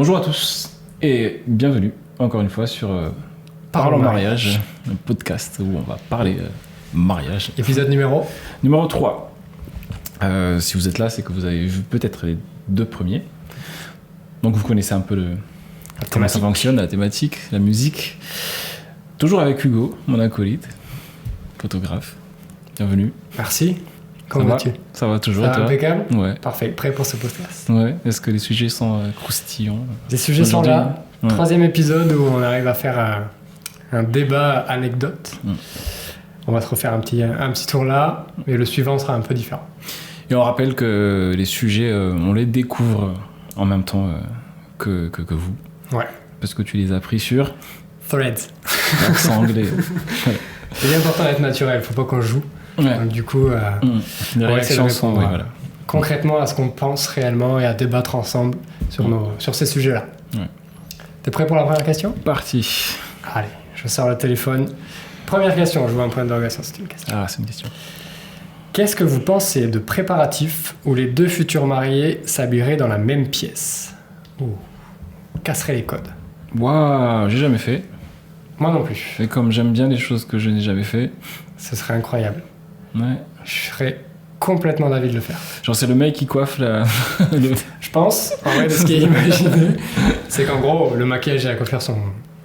Bonjour à tous et bienvenue encore une fois sur Parlons mariage, un podcast où on va parler mariage. Épisode numéro 3. Si vous êtes là, c'est que vous avez vu peut-être les 2 premiers. Donc vous connaissez un peu comment ça fonctionne, la thématique, la musique. Toujours avec Hugo, mon acolyte, photographe. Bienvenue. Merci. Comment vas-tu ? Ça va toujours, ça va toi ? Impeccable ? Ouais. Parfait, prêt pour ce podcast ? Ouais. Est-ce que les sujets sont croustillants ? Les sujets sont là. Ouais. 3e épisode où on arrive à faire un débat anecdote. On va se refaire un petit tour là, mais le suivant sera un peu différent. Et on rappelle que les sujets, on les découvre en même temps que vous. Ouais. Parce que tu les as pris sur Threads. l'accent anglais. C'est bien important d'être naturel, faut pas qu'on joue. Ouais. Donc, du coup, les réactions sont voilà. Concrètement à ce qu'on pense réellement et à débattre ensemble sur ces sujets-là. Ouais. T'es prêt pour la première question ? Parti. Allez, je sors le téléphone. Première question, je vois un point d'interrogation, c'est une question. Ah, c'est une question. Qu'est-ce que vous pensez de préparatifs où les 2 futurs mariés s'habilleraient dans la même pièce ? Casserait les codes. Waouh, j'ai jamais fait. Moi non plus. Et comme j'aime bien les choses que je n'ai jamais fait. Ce serait incroyable. Ouais. Je serais complètement d'avis de le faire. Genre c'est le mec qui coiffe la... Je pense, en vrai, de ce qui est imaginé, c'est qu'en gros, le maquillage et la coiffure sont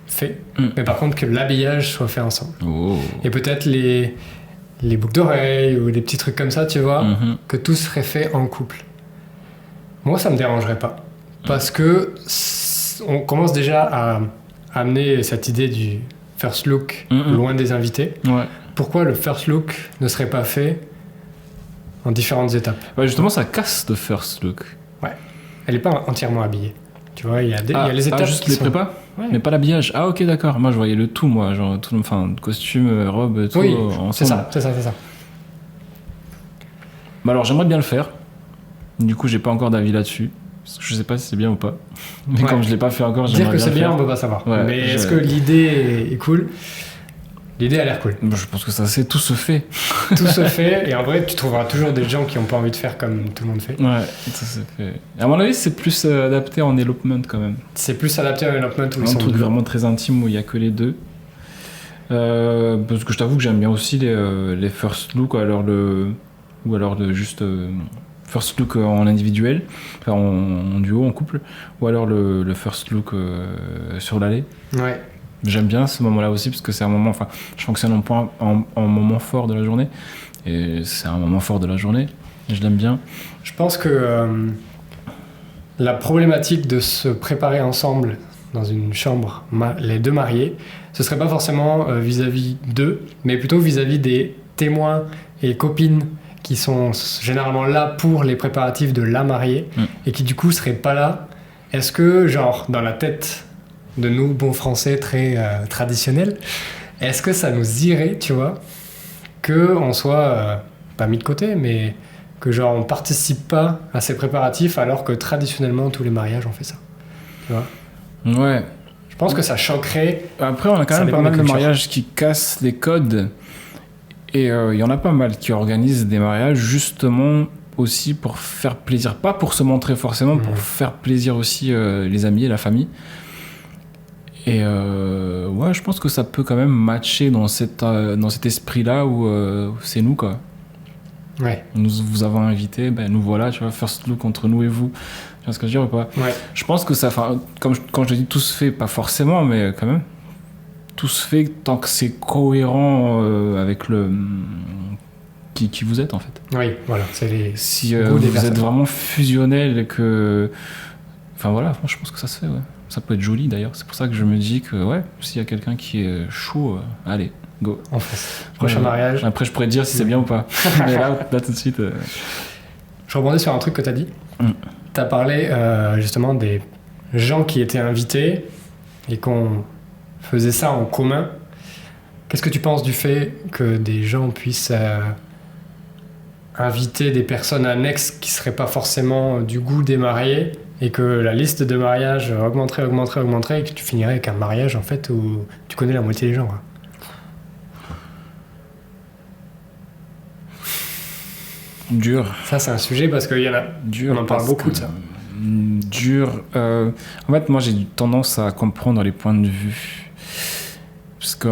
faits, mais par contre que l'habillage soit fait ensemble. Oh. Et peut-être les boucles d'oreilles ou des petits trucs comme ça, tu vois, que tout serait fait en couple. Moi, ça me dérangerait pas. Parce que on commence déjà à amener cette idée du first look loin des invités. Ouais. Pourquoi le first look ne serait pas fait en différentes étapes ? Ouais, justement, ça casse le first look. Ouais. Elle n'est pas entièrement habillée. Tu vois, il y a les étapes juste qui les sont... prépas ? Ouais. Mais pas l'habillage. Ah ok, d'accord. Moi je voyais le tout, moi, genre tout, enfin costume, robe, tout Oui, ensemble. c'est ça. Bah alors j'aimerais bien le faire. Du coup j'ai pas encore d'avis là-dessus. Parce que je sais pas si c'est bien ou pas. Mais comme je l'ai pas fait encore, j'aimerais bien dire que c'est le bien, faire. on peut pas savoir. Ouais, mais est-ce que l'idée est cool ? L'idée a l'air cool. Je pense que tout se fait. Tout se fait, et en vrai tu trouveras toujours des gens qui ont pas envie de faire comme tout le monde fait. Ouais, ça se fait. À mon avis c'est plus adapté en elopement quand même. C'est plus adapté à un elopement où ils un sont truc vraiment très intime où il y a que les 2. Parce que je t'avoue que j'aime bien aussi les first look, ou alors juste first look en individuel, enfin en duo, en couple, ou alors le first look sur l'allée. Ouais. J'aime bien ce moment-là aussi parce que c'est un moment, enfin, je fonctionne en moment fort de la journée et c'est un moment fort de la journée et je l'aime bien. Je pense que la problématique de se préparer ensemble dans une chambre, les 2 mariés, ce serait pas forcément vis-à-vis d'eux, mais plutôt vis-à-vis des témoins et copines qui sont généralement là pour les préparatifs de la mariée et qui du coup seraient pas là. Est-ce que, genre, dans la tête de nous, bons français très traditionnels, est-ce que ça nous irait, tu vois, qu'on soit pas mis de côté, mais que genre on participe pas à ces préparatifs alors que traditionnellement tous les mariages ont fait ça, tu vois ? Ouais. Je pense que ça choquerait. Après, on a quand même pas mal de mariages qui cassent les codes et il y en a pas mal qui organisent des mariages justement aussi pour faire plaisir, pas pour se montrer forcément, pour faire plaisir aussi les amis et la famille. Et ouais, je pense que ça peut quand même matcher dans cet esprit-là où c'est nous, quoi. Ouais. Nous vous avons invité, ben nous voilà, tu vois, first look entre nous et vous. Tu vois ce que je veux dire ou pas ? Ouais. Je pense que ça, quand je dis tout se fait, pas forcément, mais quand même, tout se fait tant que c'est cohérent avec qui vous êtes en fait. Oui, voilà, c'est les si goûts des vous personnes. êtes vraiment fusionnel et que, enfin voilà, je pense que ça se fait, ouais. Ça peut être joli d'ailleurs. C'est pour ça que je me dis que ouais, s'il y a quelqu'un qui est chaud, allez, go. En France. Prochain mariage. Après, je pourrais te dire si c'est bien ou pas. Mais là tout de suite. Je rebondis sur un truc que tu as dit. Tu as parlé justement des gens qui étaient invités et qu'on faisait ça en commun. Qu'est-ce que tu penses du fait que des gens puissent inviter des personnes annexes qui ne seraient pas forcément du goût des mariés et que la liste de mariages augmenterait et que tu finirais avec un mariage en fait où tu connais la moitié des gens, quoi. Dur. Ça, c'est un sujet parce qu'il y en a. Dur, on en parle beaucoup de ça. Dur. En fait, moi, j'ai tendance à comprendre les points de vue. Parce que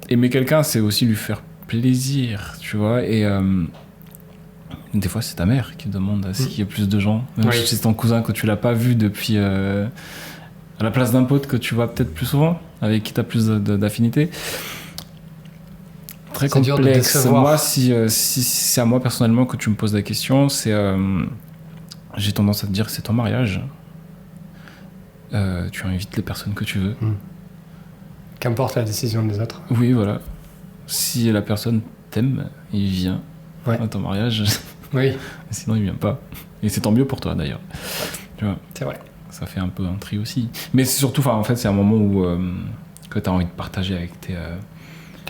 aimer quelqu'un, c'est aussi lui faire plaisir, tu vois. Et des fois, c'est ta mère qui demande à ce qu'il y ait plus de gens. Même si c'est ton cousin que tu l'as pas vu depuis... à la place d'un pote que tu vois peut-être plus souvent, avec qui tu as plus d'affinité. Très c'est complexe. Dur de moi, si c'est à moi personnellement que tu me poses la question, c'est... j'ai tendance à te dire que c'est ton mariage. Tu invites les personnes que tu veux. Qu'importe la décision des autres. Oui, voilà. Si la personne t'aime, il vient à ton mariage. Oui. Sinon, il vient pas. Et c'est tant mieux pour toi, d'ailleurs. Tu vois, c'est vrai. Ça fait un peu un tri aussi. Mais c'est surtout, en fait, c'est un moment où que tu as envie de partager avec tes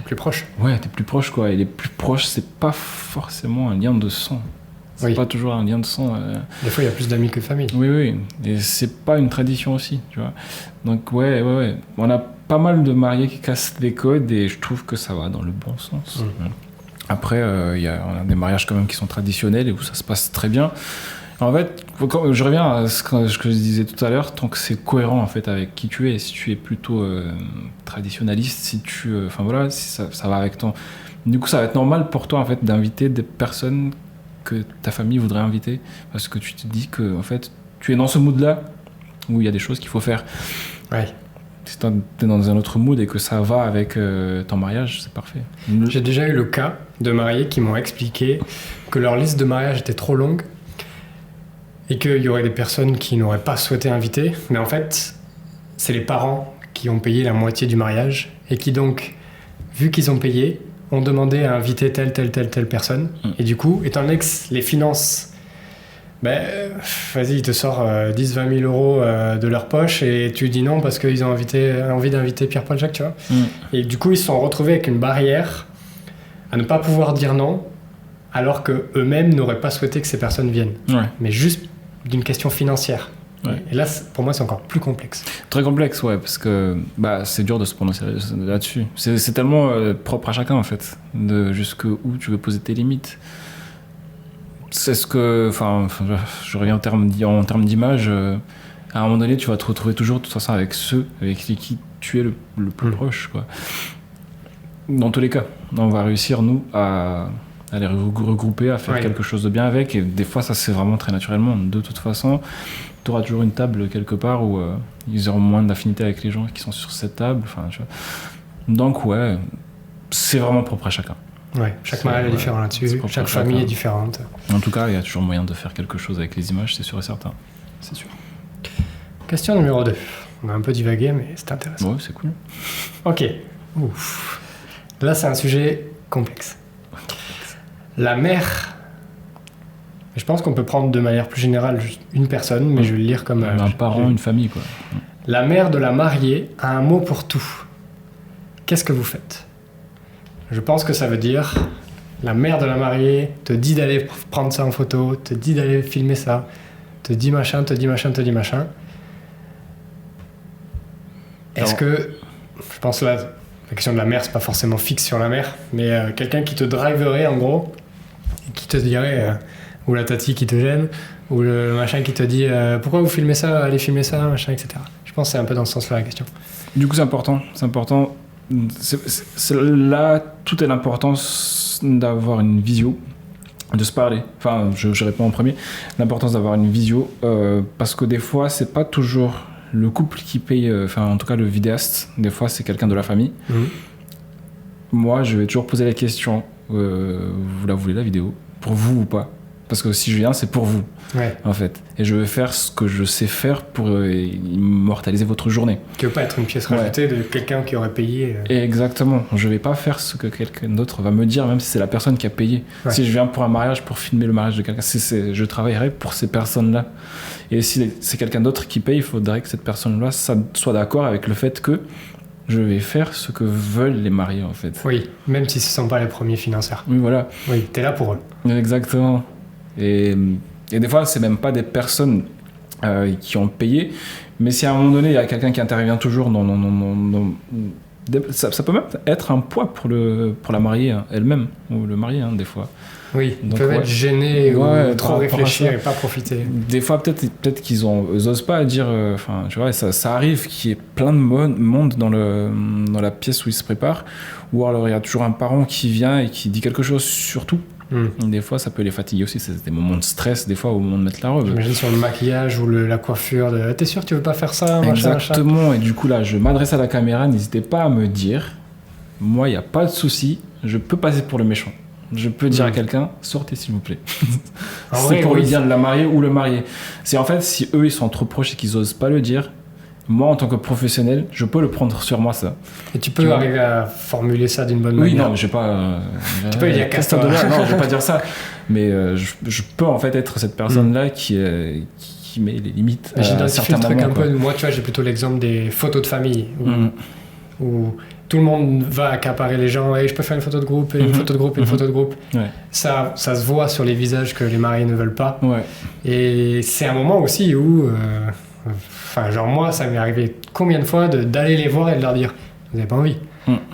plus proches. Ouais, tes plus proches, quoi. Et les plus proches, c'est pas forcément un lien de sang. C'est pas toujours un lien de sang. Des fois, il y a plus d'amis que de famille. Oui. Et c'est pas une tradition aussi, tu vois. Donc, ouais. On a pas mal de mariés qui cassent les codes et je trouve que ça va dans le bon sens. Après, on a des mariages quand même qui sont traditionnels et où ça se passe très bien. En fait, je reviens à ce que je disais tout à l'heure, tant que c'est cohérent en fait avec qui tu es. Si tu es plutôt traditionnaliste, si ça va avec ton... Du coup, ça va être normal pour toi en fait d'inviter des personnes que ta famille voudrait inviter, parce que tu te dis que en fait, tu es dans ce mood-là où il y a des choses qu'il faut faire. Ouais. Si tu es dans un autre mood et que ça va avec ton mariage, c'est parfait. J'ai déjà eu le cas de mariés qui m'ont expliqué que leur liste de mariage était trop longue et qu'il y aurait des personnes qui n'auraient pas souhaité inviter, mais en fait, c'est les parents qui ont payé la moitié du mariage et qui donc, vu qu'ils ont payé, ont demandé à inviter telle personne. Et du coup, étant donné que les finances, vas-y, ils te sortent 10-20 000 euros de leur poche et tu dis non parce qu'ils ont envie d'inviter Pierre-Paul Jacques, tu vois. Et du coup, ils se sont retrouvés avec une barrière à ne pas pouvoir dire non, alors qu'eux-mêmes n'auraient pas souhaité que ces personnes viennent. Mais juste d'une question financière. Et là, pour moi, c'est encore plus complexe. Très complexe, ouais, parce que c'est dur de se prononcer là-dessus. C'est tellement propre à chacun, en fait, de jusqu'où tu veux poser tes limites. C'est ce que... je reviens en termes d'image. À un moment donné, tu vas te retrouver toujours, de toute façon, avec ceux avec qui tu es le plus proche, quoi. Dans tous les cas, on va réussir, nous, à les regrouper, à faire quelque chose de bien avec. Et des fois, ça se fait vraiment très naturellement. De toute façon, tu auras toujours une table quelque part où ils auront moins d'affinité avec les gens qui sont sur cette table. Tu vois. Donc, c'est vraiment propre à chacun. Chaque mariage est différent là-dessus. Chaque famille est différente. En tout cas, il y a toujours moyen de faire quelque chose avec les images, c'est sûr et certain. C'est sûr. Question numéro 2. On a un peu divagué, mais c'est intéressant. Ouais, c'est cool. Ok. Là, c'est un sujet complexe. La mère, je pense qu'on peut prendre de manière plus générale juste une personne, mais je vais le lire comme... un parent, une famille, quoi. La mère de la mariée a un mot pour tout. Qu'est-ce que vous faites ? Je pense que ça veut dire, la mère de la mariée te dit d'aller prendre ça en photo, te dit d'aller filmer ça, te dit machin. Est-ce que... Je pense là... La question de la mère, c'est pas forcément fixe sur la mère, mais quelqu'un qui te driverait en gros, et qui te dirait, ou la tati qui te gêne, ou le machin qui te dit pourquoi vous filmez ça, allez filmer ça, machin, etc. Je pense que c'est un peu dans ce sens-là la question. Du coup, c'est important. Là, tout est l'importance d'avoir une visio, de se parler. Enfin, je réponds en premier. L'importance d'avoir une visio, parce que des fois, c'est pas toujours le couple qui paye, en tout cas le vidéaste, des fois c'est quelqu'un de la famille. Moi, je vais toujours poser la question, vous la voulez la vidéo, pour vous ou pas ? Parce que si je viens, c'est pour vous, en fait. Et je vais faire ce que je sais faire pour immortaliser votre journée. Qui ne veut pas être une pièce rajoutée de quelqu'un qui aurait payé. Exactement. Je ne vais pas faire ce que quelqu'un d'autre va me dire, même si c'est la personne qui a payé. Si je viens pour un mariage, pour filmer le mariage de quelqu'un, je travaillerai pour ces personnes-là. Et si c'est quelqu'un d'autre qui paye, il faudrait que cette personne-là soit d'accord avec le fait que je vais faire ce que veulent les mariés, en fait. Oui, même si ce ne sont pas les premiers financeurs. Oui, voilà. Oui, t'es là pour eux. Exactement. Et des fois, c'est même pas des personnes qui ont payé, mais si à un moment donné, il y a quelqu'un qui intervient toujours dans Ça peut même être un poids pour la mariée elle-même, ou le marié, des fois. Oui, ils peuvent être gênés ou trop réfléchir et pas profiter. Des fois, peut-être qu'ils osent pas dire... tu vois, ça arrive qu'il y ait plein de monde dans la pièce où ils se préparent, ou alors il y a toujours un parent qui vient et qui dit quelque chose sur tout. Des fois, ça peut les fatiguer aussi. C'est des moments de stress, des fois, au moment de mettre la robe. J'imagine sur le maquillage ou la coiffure. T'es sûr que tu veux pas faire ça, Exactement. Et du coup, là, je m'adresse à la caméra. N'hésitez pas à me dire. Moi, il n'y a pas de souci. Je peux passer pour le méchant. Je peux dire à quelqu'un, sortez s'il vous plaît. C'est pour le dire de la mariée ou le marié. C'est en fait, si eux, ils sont trop proches et qu'ils osent pas le dire, moi, en tant que professionnel, je peux le prendre sur moi, ça. Et tu peux arriver à formuler ça d'une bonne manière. Oui, non, je vais pas... tu peux dire casse-toi. Non, je vais pas dire ça. Mais je peux, en fait, être cette personne-là qui met les limites à certains moments. Truc un peu. Moi, tu vois, j'ai plutôt l'exemple des photos de famille. Où tout le monde va accaparer les gens. Et je peux faire une photo de groupe, et une photo de groupe, et une photo de groupe. Ouais. Ça se voit sur les visages que les mariés ne veulent pas. Ouais. Et c'est un moment aussi où... genre moi, ça m'est arrivé combien de fois d'aller les voir et de leur dire vous n'avez pas envie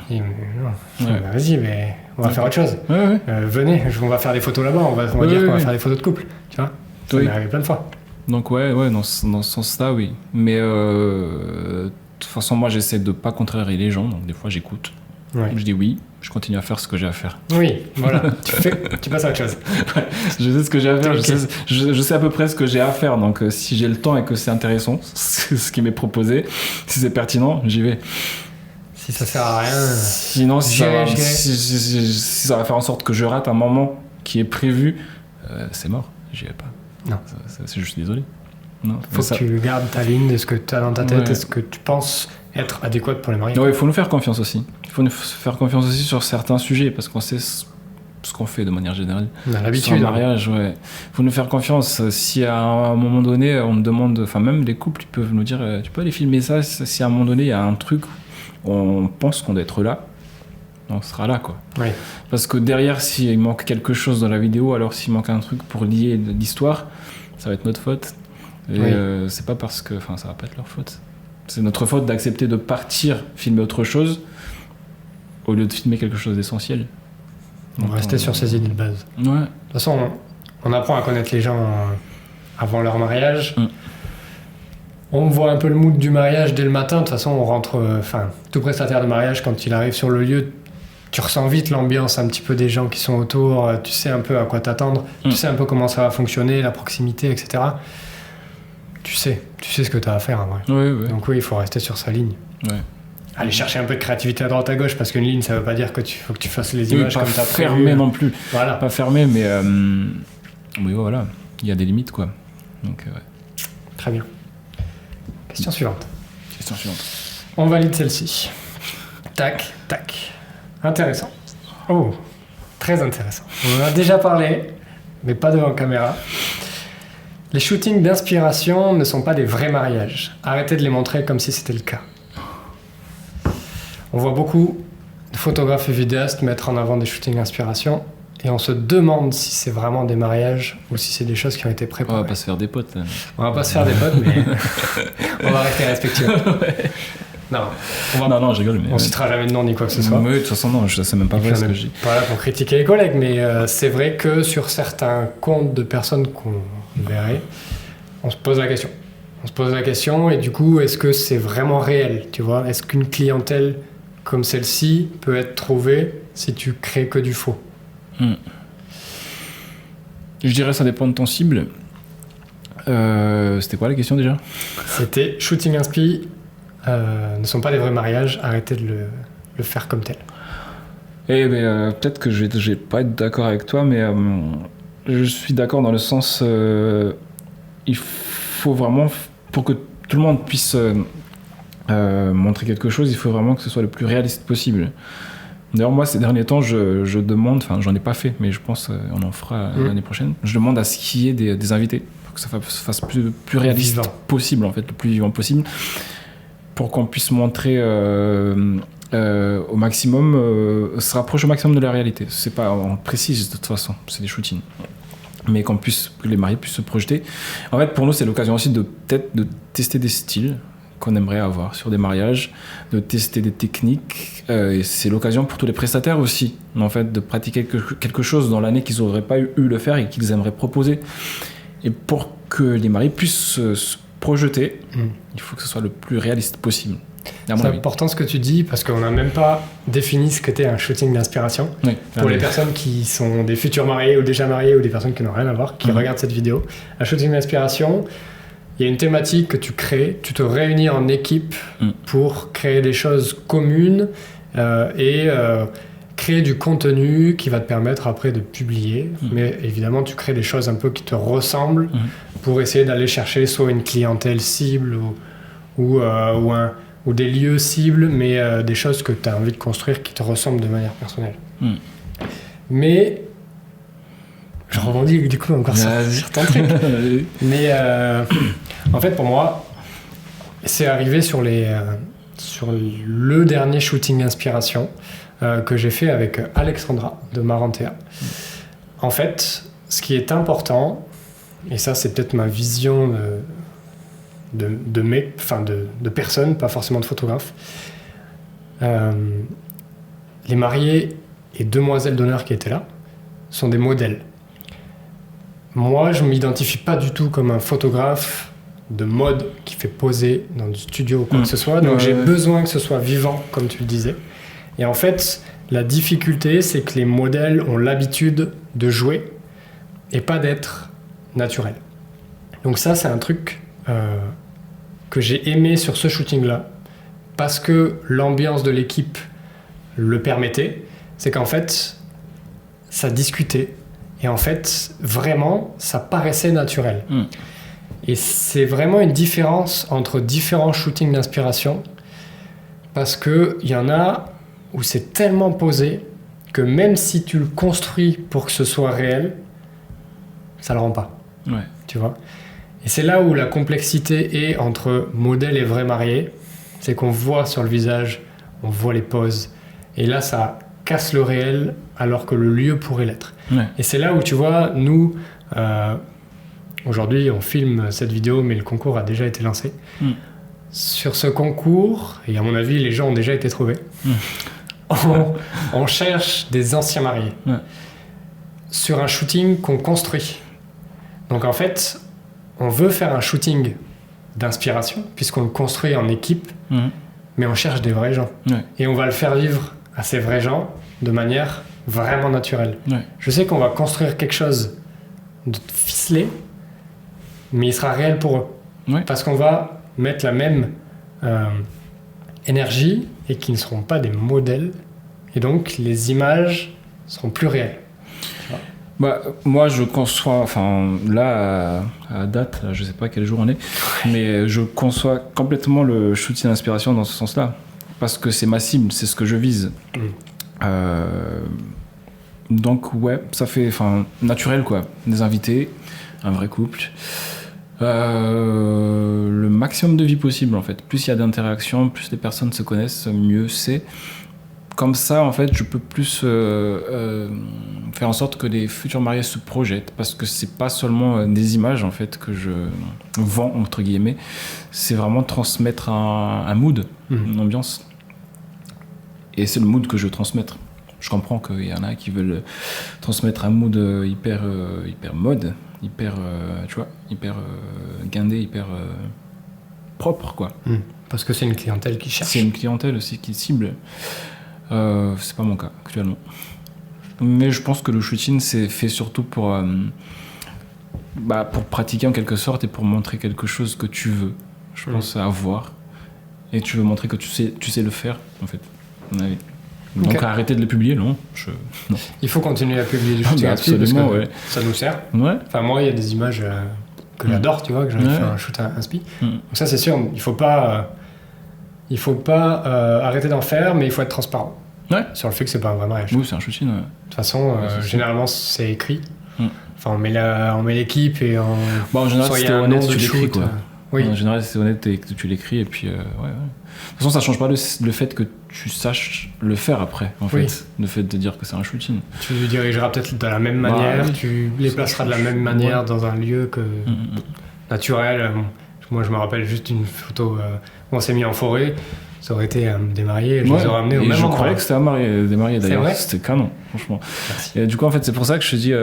et, non. Vas-y, mais on va faire autre chose. Venez, on va faire des photos là-bas, on va dire qu'on va faire des photos de couple, tu vois. Ça m'est arrivé plein de fois. Donc dans ce sens-là, oui. Mais de toute façon, moi, j'essaie de pas contrarier les gens, donc des fois, j'écoute. Je dis oui, je continue à faire ce que j'ai à faire. Oui, voilà, tu passes à autre chose. Je sais ce que j'ai à faire, je sais à peu près ce que j'ai à faire, donc si j'ai le temps et que c'est intéressant, ce qui m'est proposé, si c'est pertinent, j'y vais. Si ça sert à rien... Sinon, si ça va faire en sorte que je rate un moment qui est prévu, c'est mort, j'y vais pas. Non. C'est juste désolé. Non, faut que tu gardes ta ligne de ce que tu as dans ta tête et ce que tu penses être adéquat pour les mariés. Il faut nous faire confiance aussi. Il faut nous faire confiance aussi sur certains sujets parce qu'on sait ce qu'on fait de manière générale. On a l'habitude. Sur le mariage, Il faut nous faire confiance. Si à un moment donné, on nous demande, enfin même les couples, ils peuvent nous dire, tu peux aller filmer ça. Si à un moment donné, il y a un truc, on pense qu'on doit être là, on sera là, quoi. Oui. Parce que derrière, s'il manque quelque chose dans la vidéo, alors s'il manque un truc pour lier l'histoire, ça va être notre faute. Et c'est pas parce que, ça va pas être leur faute. C'est notre faute d'accepter de partir filmer autre chose au lieu de filmer quelque chose d'essentiel. On va rester sur ces idées de base. Ouais. De toute façon, on apprend à connaître les gens avant leur mariage. On voit un peu le mood du mariage dès le matin. De toute façon, on rentre... tout prestataire de mariage, quand il arrive sur le lieu, tu ressens vite l'ambiance un petit peu des gens qui sont autour. Tu sais un peu à quoi t'attendre. Tu sais un peu comment ça va fonctionner, la proximité, etc. Tu sais ce que tu as à faire, en vrai. Oui. Donc oui, il faut rester sur sa ligne. Ouais. Aller chercher un peu de créativité à droite à gauche, parce qu'une ligne, ça veut pas dire que faut que tu fasses les images comme tu as prévu. Pas fermé non plus. Voilà. Pas fermé, mais oui, voilà. Il y a des limites, quoi. Donc, Très bien. Question suivante. On valide celle-ci. Tac. Intéressant. Oh, très intéressant. On en a déjà parlé, mais pas devant caméra. Les shootings d'inspiration ne sont pas des vrais mariages. Arrêtez de les montrer comme si c'était le cas. On voit beaucoup de photographes et vidéastes mettre en avant des shootings d'inspiration et on se demande si c'est vraiment des mariages ou si c'est des choses qui ont été préparées. On va pas se faire des potes. On va pas se faire des potes, mais on va rester respectueux. Non, je rigole. Mais on citera jamais de nom ni quoi que ce soit. Mais de toute façon, non, je sais même pas vrai ce que je dis. Voilà, pour critiquer les collègues, mais c'est vrai que sur certains comptes de personnes qu'on verrait, on se pose la question. Et du coup, est-ce que c'est vraiment réel, tu vois ? Est-ce qu'une clientèle comme celle-ci peut être trouvée si tu crées que du faux ? Je dirais ça dépend de ton cible. C'était quoi la question déjà ? C'était shooting inspi ne sont pas des vrais mariages, arrêtez de le faire comme tel. Peut-être que je vais pas être d'accord avec toi, mais je suis d'accord dans le sens il faut vraiment, pour que tout le monde puisse montrer quelque chose, il faut vraiment que ce soit le plus réaliste possible. D'ailleurs, moi, ces derniers temps, je demande, j'en ai pas fait, mais je pense on en fera l'année prochaine, je demande à ce qu'il y ait des invités, pour que ça fasse plus réaliste possible, en fait, le plus vivant possible, pour qu'on puisse montrer au maximum, se rapproche au maximum de la réalité. C'est pas, on précise de toute façon, c'est des shootings. Mais que les mariés puissent se projeter. En fait, pour nous, c'est l'occasion aussi de peut-être de tester des styles, qu'on aimerait avoir sur des mariages, de tester des techniques. Et c'est l'occasion pour tous les prestataires aussi, en fait, de pratiquer quelque chose dans l'année qu'ils n'auraient pas eu le faire et qu'ils aimeraient proposer. Et pour que les mariés puissent se projeter, il faut que ce soit le plus réaliste possible. C'est important ce que tu dis, parce qu'on n'a même pas défini ce qu'était un shooting d'inspiration. Oui, pour les personnes qui sont des futurs mariés ou déjà mariés ou des personnes qui n'ont rien à voir, qui regardent cette vidéo. Un shooting d'inspiration, il y a une thématique que tu crées, tu te réunis en équipe pour créer des choses communes et créer du contenu qui va te permettre après de publier. Mais évidemment, tu crées des choses un peu qui te ressemblent pour essayer d'aller chercher soit une clientèle cible ou des lieux cibles, mais des choses que tu as envie de construire qui te ressemblent de manière personnelle. Mais je rebondis du coup encore sur ton truc. Mais en fait, pour moi, c'est arrivé sur le dernier shooting inspiration que j'ai fait avec Alexandra de Marantea. En fait, ce qui est important, et ça c'est peut-être ma vision de personnes, pas forcément de photographes, les mariés et demoiselles d'honneur qui étaient là sont des modèles. Moi, je ne m'identifie pas du tout comme un photographe de mode qui fait poser dans du studio ou quoi que ce soit, donc j'ai besoin que ce soit vivant, comme tu le disais. Et en fait, la difficulté, c'est que les modèles ont l'habitude de jouer et pas d'être naturels. Donc ça, c'est un truc que j'ai aimé sur ce shooting-là, parce que l'ambiance de l'équipe le permettait, c'est qu'en fait, ça discutait. Et en fait, vraiment, ça paraissait naturel. Et c'est vraiment une différence entre différents shootings d'inspiration, parce qu'il y en a où c'est tellement posé que même si tu le construis pour que ce soit réel, ça le rend pas. Tu vois ? Et c'est là où la complexité est entre modèle et vrai marié. C'est qu'on voit sur le visage, on voit les poses. Et là, ça casse le réel alors que le lieu pourrait l'être. Et c'est là où, tu vois, nous, aujourd'hui, on filme cette vidéo, mais le concours a déjà été lancé. Sur ce concours, et à mon avis, les gens ont déjà été trouvés, on cherche des anciens mariés sur un shooting qu'on construit. Donc en fait, on veut faire un shooting d'inspiration, puisqu'on le construit en équipe, mais on cherche des vrais gens. Et on va le faire vivre à ces vrais gens de manière vraiment naturelle. Je sais qu'on va construire quelque chose de ficelé, mais il sera réel pour eux. Parce qu'on va mettre la même énergie et qui ne seront pas des modèles. Et donc, les images seront plus réelles. Bah, moi, je conçois, enfin, là, à date, je sais pas quel jour on est, mais je conçois complètement le shooting d'inspiration dans ce sens-là. Parce que c'est ma cible, c'est ce que je vise. Donc, ouais, ça fait, enfin, naturel, quoi. Des invités, un vrai couple. Le maximum de vie possible, en fait. Plus il y a d'interactions, plus les personnes se connaissent, mieux c'est. Comme ça, en fait, je peux plus faire en sorte que les futurs mariés se projettent, parce que c'est pas seulement des images, en fait, que je vends, entre guillemets. C'est vraiment transmettre un mood, une ambiance. Et c'est le mood que je veux transmettre. Je comprends qu'il y en a qui veulent transmettre un mood hyper mode, hyper, tu vois, hyper guindé, hyper propre, quoi. Parce que c'est une clientèle qui cherche. C'est une clientèle aussi qui cible. C'est pas mon cas actuellement, mais je pense que le shooting c'est fait surtout pour pratiquer en quelque sorte et pour montrer quelque chose que tu veux, je pense, à voir, et tu veux montrer que tu sais le faire, en fait. Donc arrêter de le publier, non. Il faut continuer à publier du shooting absolument, parce que ça nous sert. Enfin, moi il y a des images que j'adore, tu vois, que j'avais fait un shoot à inspi. Donc ça c'est sûr, il faut pas arrêter d'en faire, mais il faut être transparent sur le fait que c'est pas un vrai mariage. Oui, c'est un shooting. De toute façon, généralement c'est écrit. Enfin, on met l'équipe et en général, soit c'est honnête, tu l'écris, quoi. En général, c'est honnête et que tu l'écris, et puis De toute façon, ça change pas le fait que tu saches le faire après, en fait. Le fait de dire que c'est un shooting. Tu le dirigeras peut-être de la même manière, tu les placeras de la même manière dans un lieu que naturel. Moi, je me rappelle juste une photo où on s'est mis en forêt. Ça aurait été des mariés, je les aurais amenés au même endroit. Je croyais que c'était des mariés d'ailleurs. C'était canon, franchement. Merci. Et du coup, en fait, c'est pour ça que je te dis,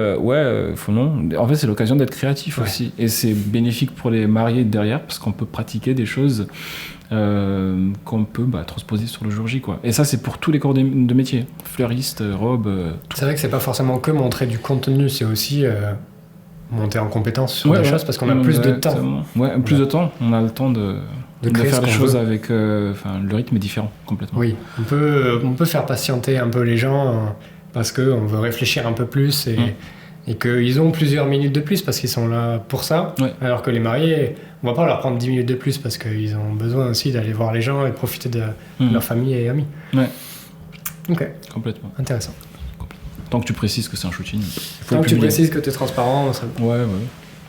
faut non. En fait, c'est l'occasion d'être créatif aussi. Et c'est bénéfique pour les mariés derrière, parce qu'on peut pratiquer des choses qu'on peut transposer sur le jour J, quoi. Et ça, c'est pour tous les corps de métier. Fleuriste, robe, tout. C'est vrai que c'est pas forcément que montrer du contenu, c'est aussi monter en compétence sur des choses, parce qu'on a plus de temps. Ouais, plus de temps. On a le temps de faire les choses avec... le rythme est différent, complètement. Oui, on peut faire patienter un peu les gens parce qu'on veut réfléchir un peu plus et qu'ils ont plusieurs minutes de plus parce qu'ils sont là pour ça. Ouais. Alors que les mariés, on va pas leur prendre 10 minutes de plus parce qu'ils ont besoin aussi d'aller voir les gens et de profiter de leur famille et amis. Ouais. Ok. Complètement. Intéressant. Tant que tu précises que c'est un shooting. Tant que tu précises que tu es transparent. Ça... Ouais.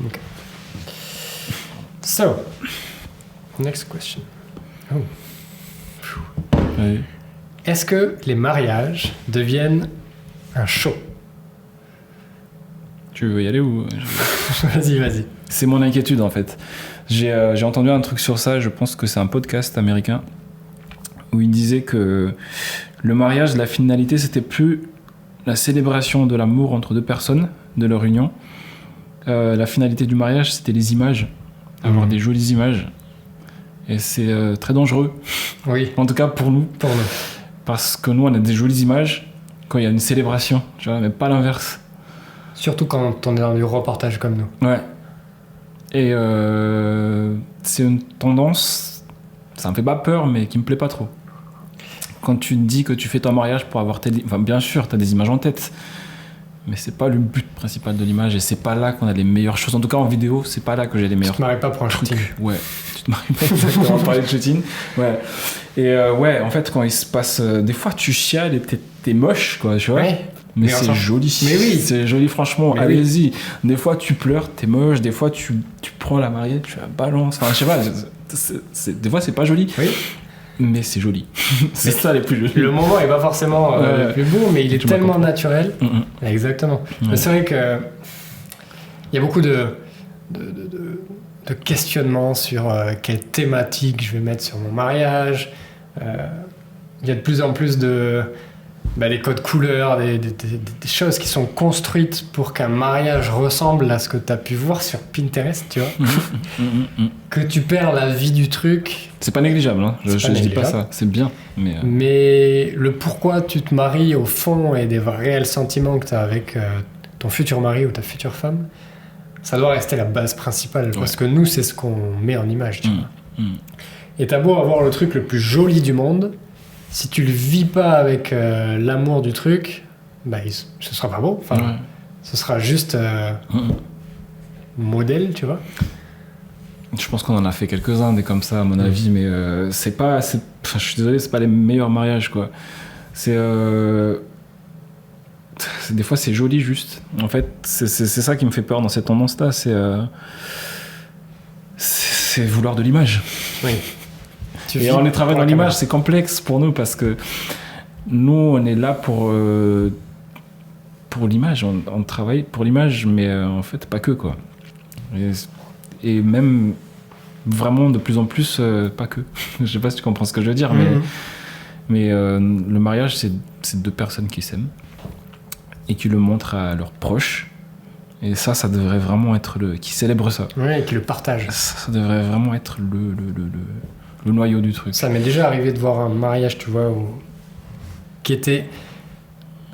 Ok. So, next question. Oh. Oui. Est-ce que les mariages deviennent un show? Tu veux y aller ou... Vas-y. C'est mon inquiétude en fait. J'ai entendu un truc sur ça, je pense que c'est un podcast américain, où il disait que le mariage, la finalité, c'était plus la célébration de l'amour entre deux personnes, de leur union. La finalité du mariage, c'était les images, avoir des jolies images. Et c'est très dangereux. Oui. En tout cas pour nous. Parce que nous, on a des jolies images quand il y a une célébration, tu vois, mais pas l'inverse. Surtout quand on est dans du reportage comme nous. Ouais. Et c'est une tendance, ça me fait pas peur, mais qui me plaît pas trop. Quand tu te dis que tu fais ton mariage pour avoir enfin, bien sûr, t'as des images en tête, mais c'est pas le but principal de l'image et c'est pas là qu'on a les meilleures choses. En tout cas, en vidéo, c'est pas là que j'ai les meilleures. Tu te maries pas pour un shooting. Ouais, tu te maries pas exactement pour parler de shooting. Ouais. Et en fait, quand il se passe, des fois, tu chiales et t'es moche, quoi, tu vois. Ouais. Mais c'est joli. Mais oui. C'est joli, franchement. Mais allez-y. Oui. Des fois, tu pleures, t'es moche. Des fois, tu prends la mariée, tu la balances. Enfin, je sais pas. Des fois, c'est pas joli. Oui. Mais c'est joli. C'est ça les plus jolis. Le moment est pas forcément le plus beau, mais il est tellement naturel. Exactement. Mais c'est vrai que il y a beaucoup de questionnements sur quelle thématique je vais mettre sur mon mariage. Il y a de plus en plus des codes couleurs, des choses qui sont construites pour qu'un mariage ressemble à ce que tu as pu voir sur Pinterest, tu vois. Que tu perds la vie du truc. C'est pas négligeable, hein. Je dis pas ça, c'est bien. Mais le pourquoi tu te maries au fond et des réels sentiments que tu as avec ton futur mari ou ta future femme, ça doit rester la base principale. Parce que nous, c'est ce qu'on met en image, tu vois. Et t'as beau avoir le truc le plus joli du monde, si tu le vis pas avec l'amour du truc, ce sera pas beau. Enfin, ce sera juste modèle, tu vois. Je pense qu'on en a fait quelques-uns des comme ça, à mon avis, mais c'est pas... je suis désolé, c'est pas les meilleurs mariages, quoi. Des fois, c'est joli, juste. En fait, c'est ça qui me fait peur dans cette tendance-là, c'est vouloir de l'image. Oui. Et on est travaillé dans l'image, c'est complexe pour nous parce que nous, on est là pour l'image. On travaille pour l'image, mais en fait, pas que, quoi. Et même vraiment de plus en plus, pas que. Je sais pas si tu comprends ce que je veux dire, mais le mariage, c'est deux personnes qui s'aiment et qui le montrent à leurs proches. Et ça devrait vraiment être qui célèbre ça. Oui, et qui le partagent. Ça devrait vraiment être le noyau du truc. Ça m'est déjà arrivé de voir un mariage, tu vois, qui était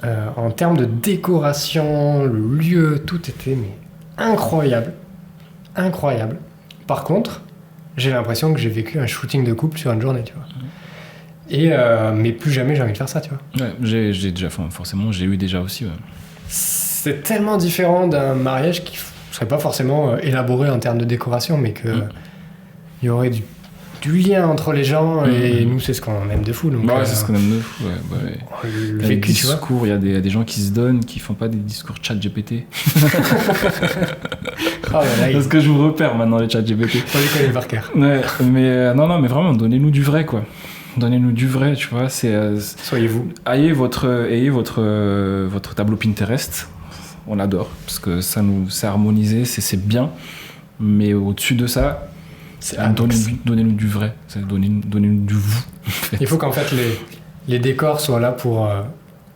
en termes de décoration, le lieu, tout était incroyable. Incroyable. Par contre, j'ai l'impression que j'ai vécu un shooting de couple sur une journée, tu vois. Et mais plus jamais j'ai envie de faire ça, tu vois. Ouais, j'ai déjà fait, forcément, j'ai eu déjà aussi. Ouais. C'est tellement différent d'un mariage qui serait pas forcément élaboré en termes de décoration, mais que il y aurait du lien entre les gens et nous, c'est ce qu'on aime de fou. Donc, c'est ce qu'on aime de fou. Ouais. Le vécu, tu vois. Discours, il y a des gens qui se donnent, qui font pas des discours chat GPT. Parce que je vous repère maintenant les chat GPT. On les connaît par cœur. Ouais, mais non, mais vraiment, donnez-nous du vrai, quoi. Donnez-nous du vrai, tu vois. Soyez vous. Ayez votre tableau Pinterest. On adore parce que ça nous c'est harmonisé, c'est bien. Mais au-dessus de ça, Donnez-nous du vrai, donnez-nous du vous. En fait. Il faut qu'en fait les décors soient là pour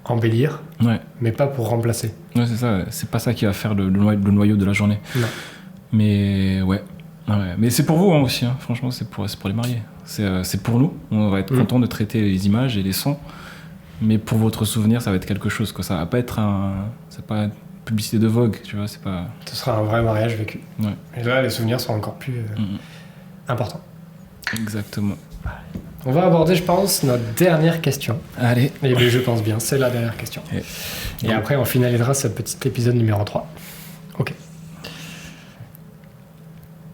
embellir, Ouais. mais pas pour remplacer. Ouais, c'est ça. C'est pas ça qui va faire le noyau de la journée. Non. Mais ouais. Mais c'est pour vous hein, aussi. Hein. Franchement, c'est pour les mariés. C'est pour nous. On va être content de traiter les images et les sons. Mais pour votre souvenir, ça va être quelque chose. Quoi. Ça va pas être c'est pas une publicité de Vogue. Tu vois, c'est pas. Ce sera un vrai mariage vécu. Ouais. Et là, les souvenirs seront encore plus importants. Exactement. On va aborder, je pense, notre dernière question. Allez. Et je pense bien, c'est la dernière question. Et après, on finalisera ce petit épisode numéro 3.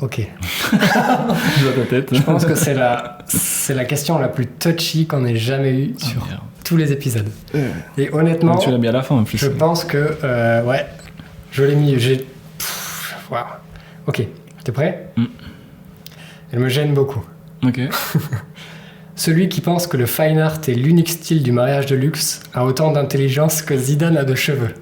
Ok. Je vois ta tête. Je pense que c'est la question la plus touchy qu'on ait jamais eue sur tous les épisodes. Et honnêtement, tu l'as mis à la fin en plus. Je pense que ouais, je l'ai mis. Waouh. Ok, t'es prêt? Elle me gêne beaucoup. Ok. Celui qui pense que le fine art est l'unique style du mariage de luxe a autant d'intelligence que Zidane a de cheveux.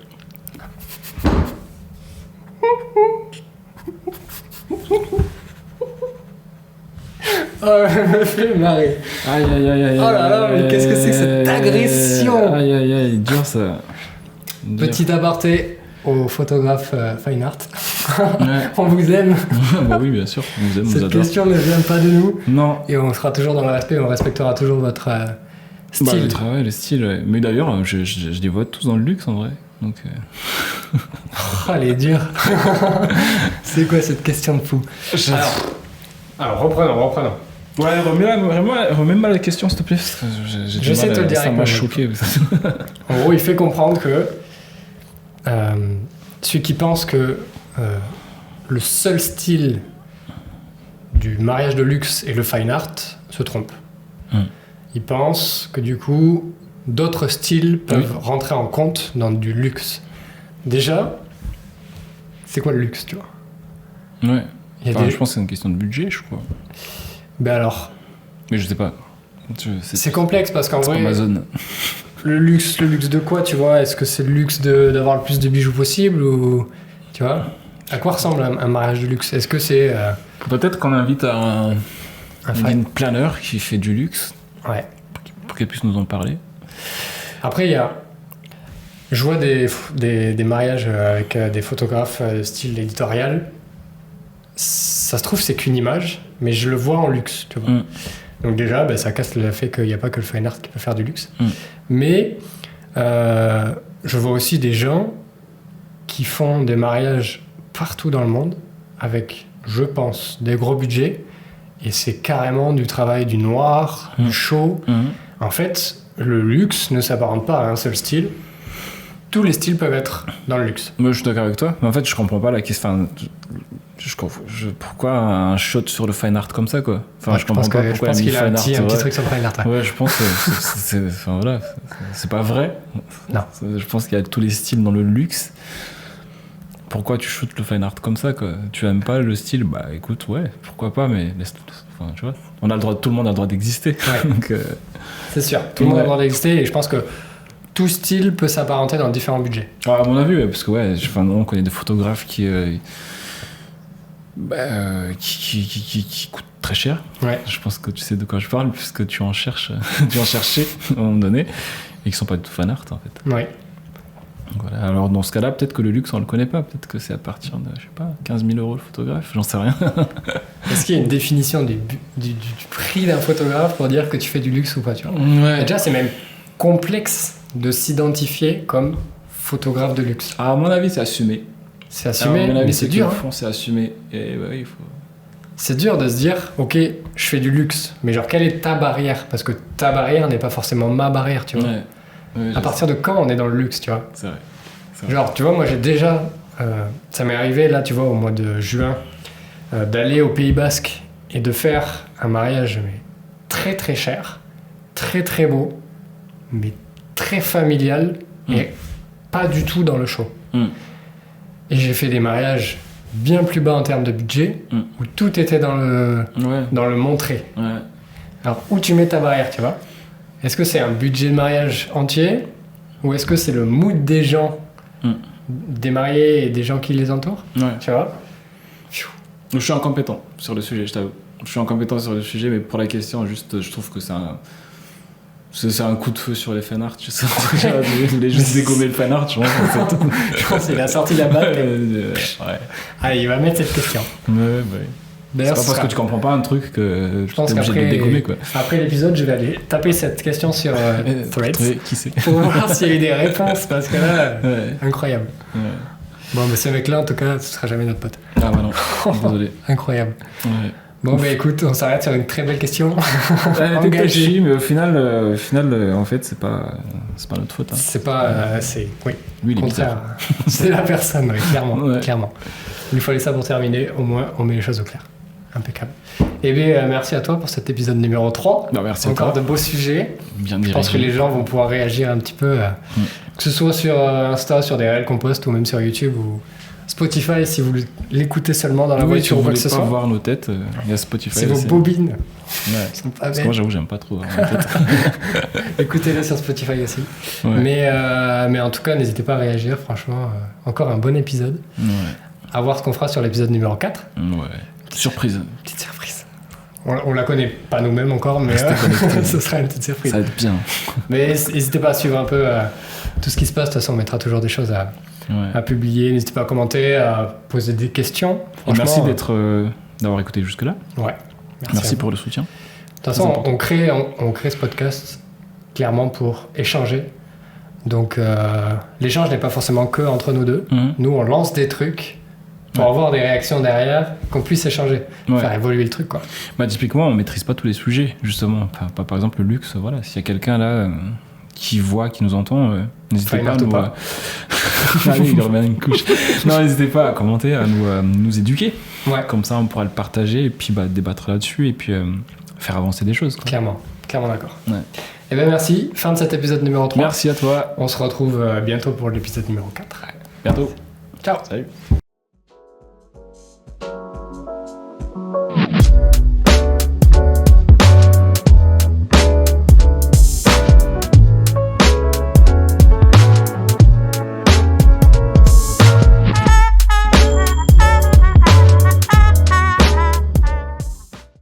Oh, elle me fait marrer. Aïe, aïe, aïe, aïe. Oh là là, mais qu'est-ce que c'est que cette agression? Aïe, aïe, aïe, dur ça. Petit aparté aux photographes fine art. Ouais. On vous aime. Bah oui, bien sûr, on vous aime, on vous Cette adore. question ne vient pas de nous. Non. Et on sera toujours dans le respect, on respectera toujours votre style. Le travail, le style, ouais. Mais d'ailleurs, je les vois tous dans le luxe en vrai. Donc, Oh, elle est dure. C'est quoi cette question de fou? Alors reprenons. Ouais, remets-moi la question s'il te plaît. Je sais te le dire. Ça m'a choqué. En gros, il fait comprendre que celui qui pense que le seul style du mariage de luxe est le fine art se trompe. Il pense que du coup, d'autres styles peuvent rentrer en compte dans du luxe. Déjà, c'est quoi le luxe, tu vois? Ouais. Je pense que c'est une question de budget, je crois. Ben alors. Mais je sais pas. C'est complexe parce qu'en vrai. Amazon. Le luxe de quoi, tu vois? Est-ce que c'est le luxe d'avoir le plus de bijoux possible ou. Tu vois? À quoi ressemble un mariage de luxe? Est-ce que c'est. Peut-être qu'on invite une planeur qui fait du luxe. Ouais. Pour qu'elle puisse nous en parler. Après, il y a. Je vois des mariages avec des photographes style éditorial. Ça se trouve, c'est qu'une image, mais je le vois en luxe, tu vois. Donc déjà, ça casse le fait qu'il n'y a pas que le fine art qui peut faire du luxe. Mais je vois aussi des gens qui font des mariages partout dans le monde avec, je pense, des gros budgets. Et c'est carrément du travail du noir, du chaud. En fait, le luxe ne s'apparente pas à un seul style. Tous les styles peuvent être dans le luxe. Moi, je suis d'accord avec toi. Mais en fait, je comprends pas la question. Pourquoi un shot sur le fine art comme ça, quoi? Je comprends pas pourquoi il a mis fine art. Un petit truc sur le fine art. Ouais, je pense que c'est pas vrai. Non. Je pense qu'il y a tous les styles dans le luxe. Pourquoi tu shootes le fine art comme ça, quoi? Tu aimes pas le style? Bah écoute, ouais, pourquoi pas, mais tu vois, tout le monde a le droit d'exister. Ouais. Donc, c'est sûr, tout le monde a le droit d'exister et je pense que tout style peut s'apparenter dans différents budgets. À mon avis, parce que on connaît des photographes qui coûtent très cher. Ouais. Je pense que tu sais de quoi je parle, puisque tu en cherchais à un moment donné, et qui sont pas du tout fan art en fait. Ouais. Voilà. Alors dans ce cas-là, peut-être que le luxe on le connaît pas, peut-être que c'est à partir de, je sais pas, 15 000 € le photographe, j'en sais rien. Est-ce qu'il y a une définition du prix d'un photographe pour dire que tu fais du luxe ou pas, tu vois? Ouais. Déjà, c'est même complexe de s'identifier comme photographe de luxe. À mon avis, c'est assumé. C'est assumé, mais c'est dur. C'est assumé. Et il faut. C'est dur de se dire, ok, je fais du luxe, mais genre, quelle est ta barrière? Parce que ta barrière n'est pas forcément ma barrière, tu vois. Ouais, à partir de quand on est dans le luxe, tu vois? C'est vrai. Genre, tu vois, moi j'ai déjà. Ça m'est arrivé, là, tu vois, au mois de juin, d'aller au Pays Basque et de faire un mariage mais très très cher, très très beau, mais très familial et pas du tout dans le show. Et j'ai fait des mariages bien plus bas en termes de budget, où tout était dans le montrer. Ouais. Alors, où tu mets ta barrière, tu vois? Est-ce que c'est un budget de mariage entier, ou est-ce que c'est le mood des gens, des mariés et des gens qui les entourent? Ouais. Tu vois? Je suis incompétent sur le sujet, je t'avoue. je suis incompétent sur le sujet, mais pour la question, juste, je trouve que c'est un coup de feu sur les fanarts. Je voulais juste dégommer le fanart, je pense. En fait. Je pense qu'il a sorti la balle. Ouais. Allez, il va mettre cette question. Ouais. C'est D'ailleurs, pas parce que tu comprends pas un truc que je pense t'es obligé de le dégommer, quoi. Après l'épisode, je vais aller taper cette question sur Threads. Qui sait. Pour voir s'il y a eu des réponses, parce que là, incroyable. Ouais. Bon, mais ce mec-là, en tout cas, ce sera jamais notre pote. Ah bah non, désolé. Incroyable. Ouais. Bon, bah écoute, on s'arrête sur une très belle question. T'es touchy, mais au final, en fait, c'est pas notre faute. Hein. C'est pas... oui, lui, il est contraire. C'est la personne, oui, clairement. Ouais. Clairement. Il fallait ça pour terminer. Au moins, on met les choses au clair. Impeccable. Eh bien, merci à toi pour cet épisode numéro 3. Non, merci Encore à toi. de beaux sujets. Bien Je pense que les gens vont pouvoir réagir un petit peu, que ce soit sur Insta, sur des réels qu'on poste, ou même sur YouTube, ou Spotify, si vous l'écoutez seulement dans la voiture ou quoi que ce soit. Si vous voulez pas voir nos têtes, il y a Spotify. C'est vos bobines. Ouais. Parce que moi, j'avoue, j'aime pas trop voir nos têtes. Écoutez-le sur Spotify aussi. Ouais. Mais en tout cas, n'hésitez pas à réagir. Franchement, encore un bon épisode. Ouais. À voir ce qu'on fera sur l'épisode numéro 4. Ouais. Surprise. Petite surprise. On la connaît pas nous-mêmes encore, mais ce sera une petite surprise. Ça va être bien. Mais n'hésitez pas à suivre un peu tout ce qui se passe. De toute façon, on mettra toujours des choses à publier. N'hésitez pas à commenter, à poser des questions. Et merci d'avoir écouté jusque-là. Ouais. Merci pour le soutien. De toute façon, on crée ce podcast clairement pour échanger. Donc, l'échange n'est pas forcément que entre nous deux. Nous, on lance des trucs pour avoir des réactions derrière, qu'on puisse échanger, faire évoluer le truc, quoi. Bah, typiquement, on maîtrise pas tous les sujets, justement. Par exemple, le luxe, voilà. S'il y a quelqu'un là qui nous entend, n'hésitez pas à nous... Allez, il remet une couche. Non, n'hésitez pas à commenter, à nous éduquer. Ouais. Comme ça, on pourra le partager et puis débattre là-dessus et puis faire avancer des choses, quoi. Clairement d'accord. Ouais. Eh bien, merci. Fin de cet épisode numéro 3. Merci à toi. On se retrouve bientôt pour l'épisode numéro 4. Bientôt. Ciao. Salut.